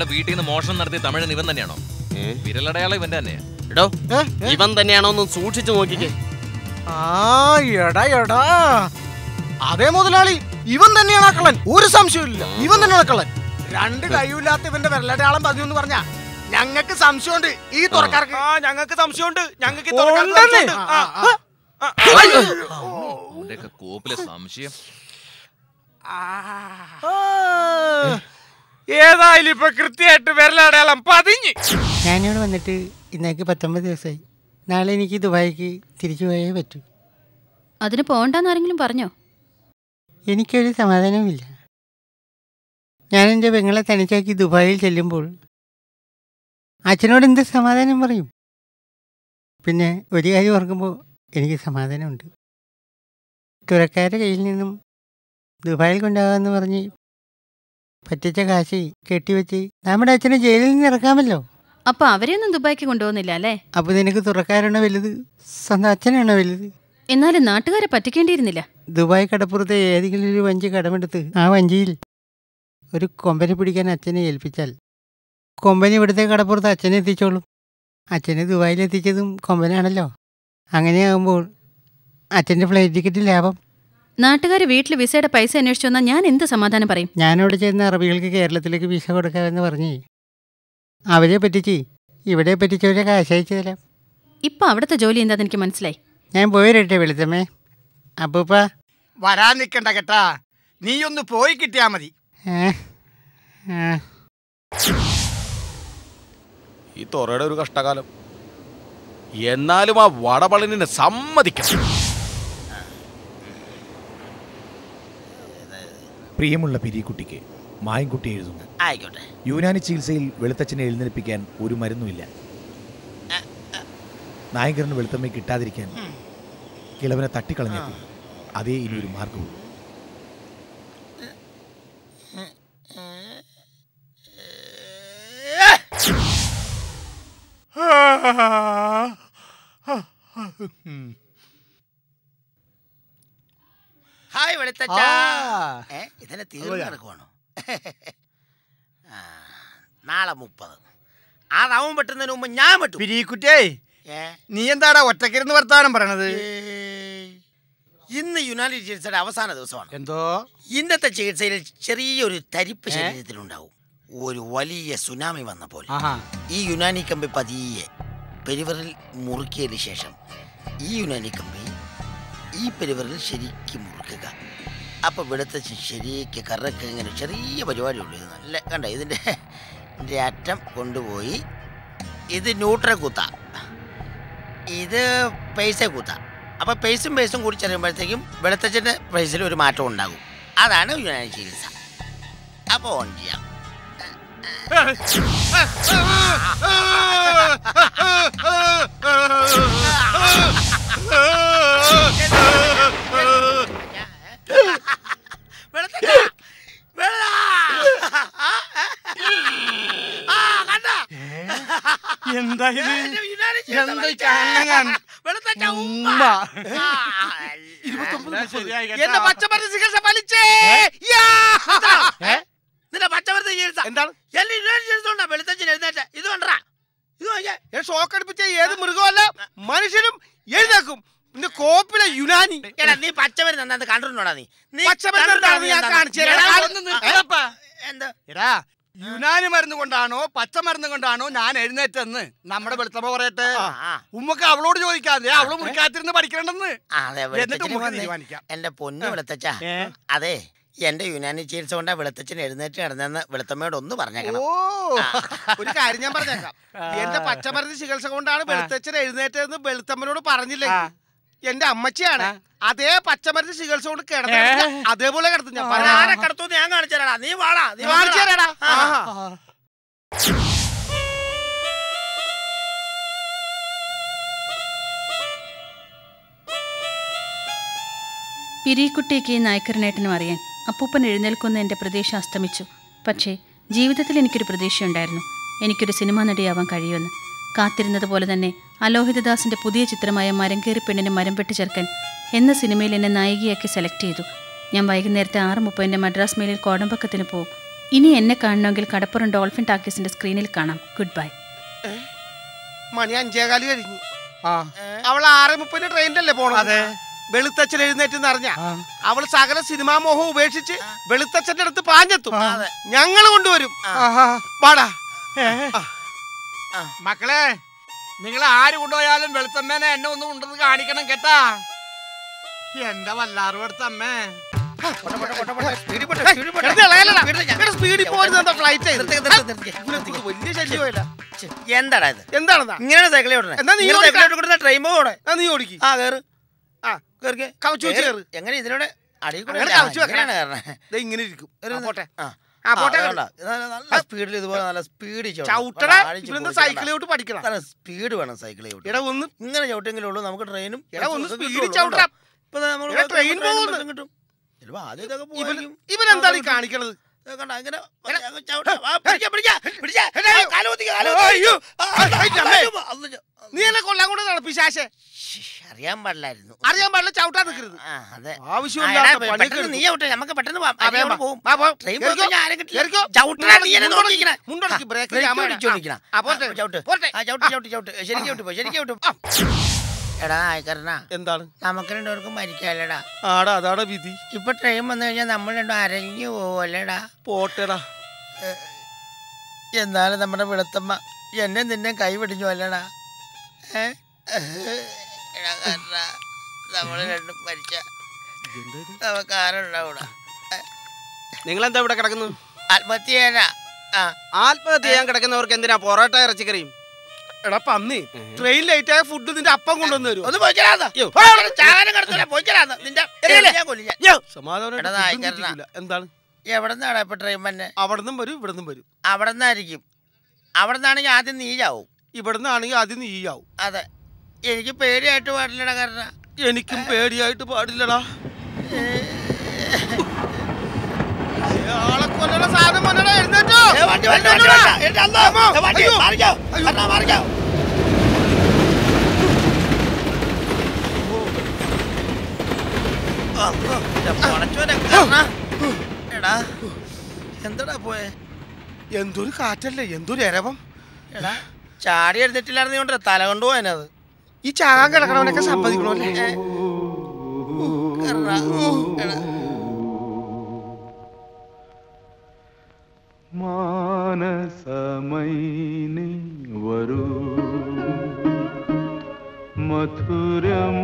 ഇവന്റെ വീട്ടിൽ നിന്ന് മോഷണം നടത്തിയ തമിഴൻ ഇവൻ തന്നെയാണോ? വിരലടയാളം ഇവന്റെ തന്നെയാ. എടോ ഇവൻ തന്നെയാണോ ഒന്ന് സൂക്ഷിച്ചു നോക്കിക്കേ. എടാ അതേ മുതലാളി, ഇവൻ തന്നെയാണ് കള്ളൻ, ഒരു സംശയമില്ല. ഇവൻ തന്നെയാണ് കള്ളൻ. രണ്ട് കൈയില്ലാത്ത ഇവന്റെ വിരലടയാളം പതിവ് എന്ന് പറഞ്ഞാ ഞങ്ങൾക്ക് സംശയമുണ്ട്. ഈ തുറക്കാർക്ക് ഞങ്ങൾക്ക് സംശയമുണ്ട്. ഞങ്ങൾക്ക് കോപ്പിലെ സംശയം ഏതായാലും ഇപ്പൊ കൃത്യമായിട്ട് വിരലടയാളം പതിഞ്ഞ്. ഞാനിവിടെ വന്നിട്ട് ഇന്നേക്ക് 19 ദിവസമായി. നാളെ എനിക്ക് ദുബായിക്ക് തിരിച്ചു പോയേ പറ്റൂ. അതിന് പോകണ്ടെന്ന് ആരെങ്കിലും പറഞ്ഞോ? എനിക്കൊരു സമാധാനവുമില്ല. ഞാൻ എൻ്റെ പെങ്ങളെ തനിച്ചാക്കി ദുബായിൽ ചെല്ലുമ്പോൾ അച്ഛനോട് എന്ത് സമാധാനം പറയും? പിന്നെ ഒരു കാര്യം ഓർക്കുമ്പോൾ എനിക്ക് സമാധാനമുണ്ട്. തുറക്കാരുടെ കയ്യിൽ നിന്നും ദുബായിൽ കൊണ്ടുപോകാമെന്ന് പറഞ്ഞ് പറ്റിച്ച കാശ് കെട്ടിവെച്ച് നമ്മുടെ അച്ഛനെ ജയിലിൽ നിന്ന് ഇറക്കാമല്ലോ. അപ്പൊ അവരെയൊന്നും ദുബായിക്ക് കൊണ്ടുപോകുന്നില്ല അല്ലേ? അപ്പോൾ നിനക്ക് തുറക്കാരാണോ വലുത്, സ്വന്തം അച്ഛനാണോ വലുത്? എന്നാലും നാട്ടുകാരെ പറ്റിക്കേണ്ടിയിരുന്നില്ല. ദുബായ് കടപ്പുറത്തെ ഏതെങ്കിലും ഒരു വഞ്ചി കടമെടുത്ത് ആ വഞ്ചിയിൽ ഒരു കൊമ്പനെ പിടിക്കാൻ അച്ഛനെ ഏൽപ്പിച്ചാൽ കൊമ്പനി ഇവിടുത്തെ കടപ്പുറത്ത് അച്ഛനെ എത്തിച്ചോളും. അച്ഛനെ ദുബായിലെത്തിച്ചതും കൊമ്പനാണല്ലോ. അങ്ങനെയാകുമ്പോൾ അച്ഛൻ്റെ ഫ്ലൈറ്റ് ടിക്കറ്റ് ലാഭം. നാട്ടുകാർ വീട്ടിൽ വിസയുടെ പൈസ അന്വേഷിച്ചു വന്നാൽ ഞാൻ എന്ത് സമാധാനം പറയും? ഞാനവിടെ ചെന്ന അറബികൾക്ക് കേരളത്തിലേക്ക് വിസ കൊടുക്കാമെന്ന് പറഞ്ഞ് അവരെ പറ്റിച്ച് ഇവിടെ പറ്റിച്ചവരെ കാശയച്ചു തരാം. ഇപ്പം അവിടുത്തെ ജോലി എന്താന്ന് എനിക്ക് മനസ്സിലായി. ഞാൻ പോയിരട്ടെ വെളുത്തമ്മേ. അപ്പൂപ്പ വരാൻ നിൽക്കണ്ട കേട്ടാ, നീ ഒന്ന് പോയി കിട്ടിയാ മതി. ഈ തൊറയുടെ ഒരു കഷ്ടകാലം. എന്നാലും ആ വടപളനിനെ സമ്മതിക്കണം. പ്രിയമുള്ള പിരിക്കുട്ടിക്ക് മായൻകുട്ടി എഴുതുന്നു. ആയിക്കോട്ടെ. യുനാനി ചികിത്സയിൽ വെളുത്തച്ഛനെ എഴുന്നേൽപ്പിക്കാൻ ഒരു മരുന്നുമില്ല. നായകരന് വെളുത്തമ്മ കിട്ടാതിരിക്കാൻ കിളവനെ തട്ടിക്കളഞ്ഞേക്കും. അതേ ഇനി ഒരു മാർഗവും. ഹായ് വെളുത്തച്ഛ. ഇതിനെ തീർന്നു കിടക്കുവാണോ? നാളെ 30. അതാവും പെട്ടുന്നതിന് മുമ്പ് ഞാൻ പെട്ടു. പിരിക്കുട്ടിയേ, നീ എന്താടാ ഒറ്റക്കിരുന്ന് വർത്താനം പറയണത്? ഇന്ന് യുനാനി ചികിത്സയുടെ അവസാന ദിവസമാണ്. എന്തോ ഇന്നത്തെ ചികിത്സയിൽ ചെറിയൊരു തരിപ്പ് ശരീരത്തിലുണ്ടാവും. ഒരു വലിയ സുനാമി വന്ന പോലെ ഈ യുനാനി കമ്പി പതിയെ പെരുവറിൽ മുറുക്കിയതിന് ശേഷം ഈ യുനാനി കമ്പി ഈ പെരുവറിൽ ശരിക്കും മുറുക്കുക. അപ്പോൾ ഇവിടുത്തെ ശരിക്ക് കറക്ക് ഇങ്ങനെ ചെറിയ പരിപാടിയുള്ളൂ. ഇത് നല്ല കണ്ട, ഇതിൻ്റെ അറ്റം കൊണ്ടുപോയി ഇത് ന്യൂട്രൽ കുത്ത, ഇത് പൈസ കുത്ത. അപ്പോൾ പൈസും കൂടി ചെല്ലുമ്പോഴത്തേക്കും വെളുത്തച്ഛൻ്റെ പൈസയിൽ ഒരു മാറ്റം ഉണ്ടാകും. അതാണ് യുനാനി ചികിത്സ. അപ്പോൾ ഓൺ ചെയ്യാം. എന്താ ഇത്? എന്റെ പച്ചമരുന്ന് ചികിത്സ ഫലിച്ചേ. നിന്റെ പച്ചമരുന്ന് ചികിത്സ എന്താണ്? വെളുത്തച്ഛൻ എഴുന്നേറ്റ ഇത് കണ്ടാ, ഇത് ഷോക്ക് അടിപ്പിച്ച ഏത് മൃഗമല്ല മനുഷ്യനും എഴുന്നേക്കും. കോപ്പിലെ യുനാനി. എടാ നീ പച്ചമരുന്ന് എന്താ കണ്ടിട്ടുണ്ടോടാ? നീ എടാ യുനാനി മരുന്ന് കൊണ്ടാണോ പച്ചമരുന്ന് കൊണ്ടാണോ ഞാൻ എഴുന്നേറ്റെന്ന് നമ്മുടെ വെളുത്തമ്മ പറയട്ടെ. ഉമ്മക്ക് അവളോട് ചോദിക്കാതെ, അവള് മുറിക്കാത്തിരുന്ന് പഠിക്കണ്ടെന്ന്. എന്റെ പൊന്നു വെളുത്തച്ഛ, അതെ എന്റെ യുനാനി ചികിത്സ കൊണ്ടാ വെളുത്തച്ഛൻ എഴുന്നേറ്റ് കിടന്നെന്ന് വെളുത്തമ്മയോട് ഒന്ന് പറഞ്ഞേക്കണം. ഒരു കാര്യം ഞാൻ പറഞ്ഞേക്കാം. എന്റെ പച്ചമരുന്ന് ചികിത്സ കൊണ്ടാണ് വെളുത്തച്ഛൻ എഴുന്നേറ്റതെന്ന് വെളുത്തമ്മനോട് പറഞ്ഞില്ലേ? എന്റെ അമ്മച്ചിയാണ് അതേ പച്ചമരുന്ന് ചികിത്സ കൊണ്ട് കിടന്ന അതേപോലെ കിടത്തും. ഞാൻ കിടത്തു ഞാൻ കാണിച്ചു തരാടാ. നീ വാടാ, നീ കാണിച്ചു തരാടാ. പിരിക്കുട്ടിക്ക് നായ്ക്കരനേട്ടനും അറിയാൻ അപ്പൂപ്പൻ എഴുന്നേൽക്കുന്ന എൻ്റെ പ്രതീക്ഷ അസ്തമിച്ചു. പക്ഷേ ജീവിതത്തിൽ എനിക്കൊരു പ്രതീക്ഷയുണ്ടായിരുന്നു. എനിക്കൊരു സിനിമാ നടിയാവാൻ കഴിയുമെന്ന്. കാത്തിരുന്നത് പോലെ തന്നെ അലോഹിതദാസിൻ്റെ പുതിയ ചിത്രമായ മരംകേറി പെണ്ണിന് മരം വെട്ടി ചേർക്കൻ എന്ന സിനിമയിൽ എന്നെ നായികയാക്കി സെലക്ട് ചെയ്തു. ഞാൻ വൈകുന്നേരത്തെ 6:30 മദ്രാസ് മെയിലിൽ കോടമ്പക്കത്തിന് പോകും. ഇനി എന്നെ കാണണമെങ്കിൽ കടപ്പുറം ഡോൾഫിൻ ടാക്കീസിന്റെ സ്ക്രീനിൽ കാണാം. Good bye. മണി 5:15 കഴിഞ്ഞു. അവൾ 6:30 ട്രെയിനിലല്ലേ പോണത്? വെളുത്തച്ഛൻ എഴുന്നേറ്റ് അറിഞ്ഞ അവൾ സകല സിനിമാ മോഹം ഉപേക്ഷിച്ച് വെളുത്തച്ഛന്റെ അടുത്ത് പാഞ്ഞെത്തും. ഞങ്ങൾ കൊണ്ടുവരും. പാടാ മക്കളെ, നിങ്ങൾ ആര് കൊണ്ടുപോയാലും വെളുത്തമ്മേനെ എന്നെ ഒന്നും ഉണ്ടെന്ന് കാണിക്കണം കേട്ടാ. എന്റെ വല്ലാറും എടുത്ത അമ്മേ. എന്താടാ ഇത്? എന്താണെന്നാ ഇങ്ങനെ സൈക്കിൾ ഓടണേ? ട്രെയിൻ പോകണേ? നീ ഓടിക്ക്. ആ കേറ്. ആ കേറി കവച്ചു വെച്ച് കേറ്. എങ്ങനെ ഇതിലൂടെ അടിയിൽ കൂടെ കവച്ചു വെക്കണം. കയറണേ? ഇങ്ങനെ ഇരിക്കും. പോട്ടെ. നല്ല സ്പീഡിൽ ഇതുപോലെ നല്ല സ്പീഡിൽ ചവിട്ടണ സൈക്കിളിലോട്ട് പഠിക്കണം. നല്ല സ്പീഡ് വേണം സൈക്കിൾ ചവിട്ടി. എടാ ഒന്ന് ഇങ്ങനെ ചവിട്ടെങ്കിലും ഉള്ളൂ നമുക്ക് ട്രെയിനും. എടാ ഒന്ന് സ്പീഡിൽ ചവിട്ടാം. ട്രെയിൻ കിട്ടും. ആദ്യം ഇതൊക്കെ ഇവനെന്താണ് ഈ കാണിക്കണത്? നീ എന്നെ കൊല്ലാൻ കൊണ്ട് നടപ്പിശാശേ. അറിയാൻ പാടില്ലായിരുന്നു. അറിയാൻ പാടില്ല, ചവിട്ടാൻ നിൽക്കരുത്. ആവശ്യമില്ലാത്ത നീ ചവിട്ടെ, നമുക്ക് പെട്ടെന്ന് എടാ ആയിക്കരണ. എന്താണ്? നമുക്ക് രണ്ടുപേർക്കും മരിക്കാല്ലേടാ. ആടാ അതാണ് വിധി. ഇപ്പൊ ട്രെയിൻ വന്നു കഴിഞ്ഞാൽ നമ്മൾ രണ്ടും അരഞ്ഞു പോവല്ലേടാ. പോട്ടെടാ. എന്നാലും നമ്മുടെ വെളുത്തമ്മ എന്നെ നിന്നെ കൈ പിടിഞ്ഞു അല്ലേടാ. നമ്മള് രണ്ടും മരിച്ച നമുക്ക് ആരുണ്ടാവൂടാ. നിങ്ങളെന്താ ഇവിടെ കിടക്കുന്നു? ആത്മഹത്യ ചെയ്യാനാ. ആത്മഹത്യ ചെയ്യാൻ കിടക്കുന്നവർക്ക് എന്തിനാ പൊറോട്ട ഇറച്ചിക്കറിയും? എടാ പന്നി, ട്രെയിൻ ലേറ്റ് ആയ ഫുഡ് നിന്റെ അപ്പം കൊണ്ടുവന്നു തരും. ഒന്ന് എന്താണ്? എവിടെന്നാണ് ഇപ്പൊ ട്രെയിൻ തന്നെ? അവിടെന്നും വരും ഇവിടെന്നും വരും. അവിടെ നിന്നായിരിക്കും. അവിടെ നിന്നാണെങ്കിൽ ആദ്യം നീ ചാവും. ഇവിടെ നിന്നാണെങ്കിൽ ആദ്യം നീ ആവും. അതെ, എനിക്ക് പേടിയായിട്ട് പാടില്ലടാ. കാരണം എനിക്കും പേടിയായിട്ട് പാടില്ലടാ. ആളെ കൊല്ലണ സാധനം വന്നടാ. എഴുന്നേറ്റോ. എടാ എന്താടാ പോയെ? എന്തൊരു കാറ്റല്ലേ, എന്തൊരു എരവം. എടാ ചാടി എടുത്തിട്ടില്ലായിരുന്നോണ്ട് തല കൊണ്ടുപോയത്. ഈ ചാകാൻ കിടക്കണവനൊക്കെ സമ്മതിക്കണല്ലേ. മാനസമൈനി വരൂ മധുരം